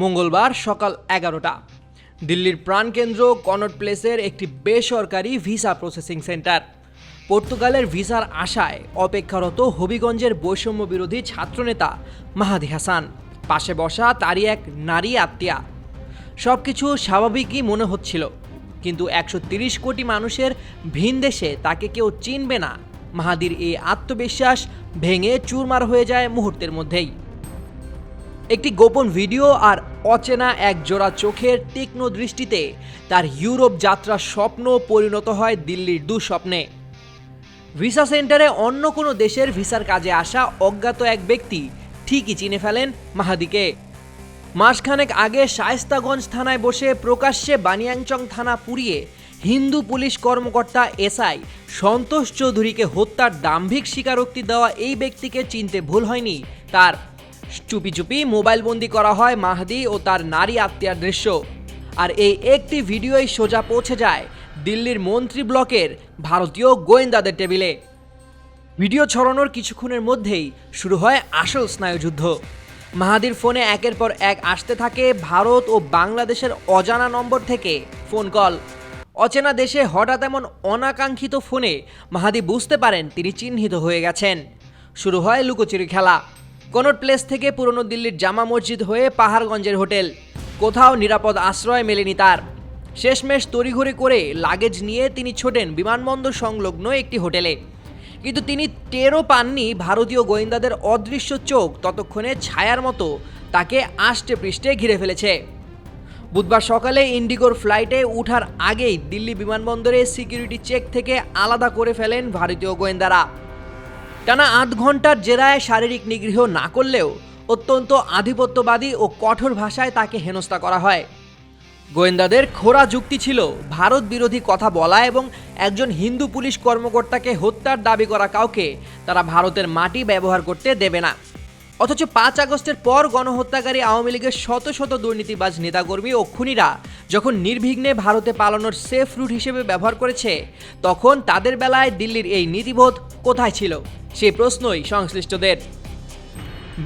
মঙ্গলবার সকাল 11টা দিল্লির প্রাণকেন্দ্র কনট প্লেসের একটি বেসরকারি ভিসা প্রসেসিং সেন্টার। পর্তুগালের ভিসার আশায় অপেক্ষারত হবিগঞ্জের বৈষম্য বিরোধী ছাত্রনেতা মাহাদি হাসান, পাশে বসা তারই এক নারী আত্মীয়া। সব কিছু স্বাভাবিকই মনে হচ্ছিল, কিন্তু 130 কোটি মানুষের ভিন দেশে তাকে কেউ চিনবে না। মাহাদির এই আত্মবিশ্বাস ভেঙে চুরমার হয়ে যায় মুহূর্তের মধ্যেই। একটি গোপন ভিডিও আর অচেনা এক জোড়া চোখের তীক্ষ্ণ দৃষ্টিতে তার ইউরোপ যাত্রার স্বপ্ন পরিণত হয় দিল্লির দুঃস্বপ্নে। ভিসা সেন্টারে অন্য কোনো দেশের ভিসার কাজে আসা অজ্ঞাত এক ব্যক্তি ঠিকই চিনে ফেলেন মাহাদিকে। মাসখানেক আগে শায়েস্তাগঞ্জ থানায় বসে প্রকাশ্যে বানিয়াংচং থানা পুড়িয়ে হিন্দু পুলিশ কর্মকর্তা এসআই সন্তোষ চৌধুরীকে হত্যার দাম্ভিক স্বীকারোক্তি দেওয়া এই ব্যক্তিকে চিনতে ভুল হয়নি তার। চুপি চুপি মোবাইলবন্দি করা হয় মাহাদি ও তার নারী আত্মীয়ার দৃশ্য, আর এই একটি ভিডিওই সোজা পৌঁছে যায় দিল্লির মন্ত্রী ব্লকের ভারতীয় গোয়েন্দাদের টেবিলে। ভিডিও ছড়ানোর কিছুক্ষণের মধ্যেই শুরু হয় আসল স্নায়ুযুদ্ধ। মাহাদির ফোনে একের পর এক আসতে থাকে ভারত ও বাংলাদেশের অজানা নম্বর থেকে ফোন কল। অচেনা দেশে হঠাৎ এমন অনাকাঙ্ক্ষিত ফোনে মাহাদি বুঝতে পারেন তিনি চিহ্নিত হয়ে গেছেন। শুরু হয় লুকোচুরি খেলা। কনট প্লেস থেকে পুরনো দিল্লির জামা মসজিদ হয়ে পাহাড়গঞ্জের হোটেল, কোথাও নিরাপদ আশ্রয় মেলেনি তার। শেষমেশ তড়িঘড়ি করে লাগেজ নিয়ে তিনি ছোটেন বিমানবন্দর সংলগ্ন একটি হোটেলে। কিন্তু তিনি টেরও পাননি ভারতীয় গোয়েন্দাদের অদৃশ্য চোখ ততক্ষণে ছায়ার মতো তাকে আষ্টে পৃষ্ঠে ঘিরে ফেলেছে। বুধবার সকালে ইন্ডিগোর ফ্লাইটে ওঠার আগেই দিল্লি বিমানবন্দরে সিকিউরিটি চেক থেকে আলাদা করে ফেলেন ভারতীয় গোয়েন্দারা। টানা 8 ঘন্টার জেরায় শারীরিক নিগৃহ না করলেও অত্যন্ত আধিপত্যবাদী ও কঠোর ভাষায় তাকে হেনস্থা করা হয়। গোয়েন্দাদের খোরা যুক্তি ছিল ভারত বিরোধী কথা বলা এবং একজন হিন্দু পুলিশ কর্মকর্তাকে হত্যার দাবি করা কাউকে তারা ভারতের মাটি ব্যবহার করতে দেবে না। অথচ 5 আগস্টের পর গণহত্যাকারী আওয়ামী লীগের শত শত দুর্নীতিবাজ নেতাকর্মী ও খুনিরা যখন নির্বিঘ্নে ভারতে পালানোর সেফ রুট হিসেবে ব্যবহার করেছে, তখন তাদের বেলায় দিল্লির এই নীতিবোধ কোথায় ছিল সেই প্রশ্নই সংশ্লিষ্টদের।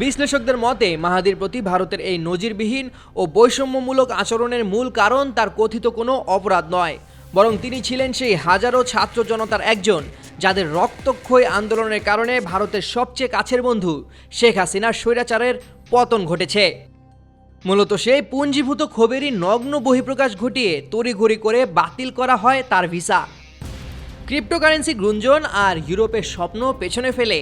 বিশ্লেষকদের মতে মাহাদির প্রতি ভারতের এই নজিরবিহীন ও বৈষম্যমূলক আচরণের মূল কারণ তার কথিত কোনো অপরাধ নয়, বরং তিনি ছিলেন সেই হাজারো ছাত্র জনতার একজন যাদের রক্তক্ষয়ী আন্দোলনের কারণে ভারতের সবচেয়ে কাছের বন্ধু শেখ হাসিনার স্বৈরাচারের পতন ঘটেছে। মূলত সেই পুঞ্জীভূত ক্ষোভেরই নগ্ন বহিঃপ্রকাশ ঘটিয়ে তড়িঘড়ি করে বাতিল করা হয় তার ভিসা। ক্রিপ্টোকারেন্সি গুঞ্জন আর ইউরোপের স্বপ্ন পেছনে ফেলে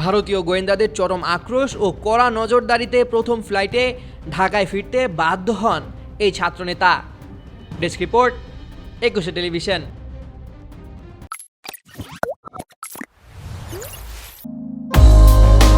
ভারতীয় গোয়েন্দাদের চরম আক্রোশ ও কড়া নজরদারিতে প্রথম ফ্লাইটে ঢাকায় ফিরতে বাধ্য হন এই ছাত্রনেতা। Desk report, 21 television.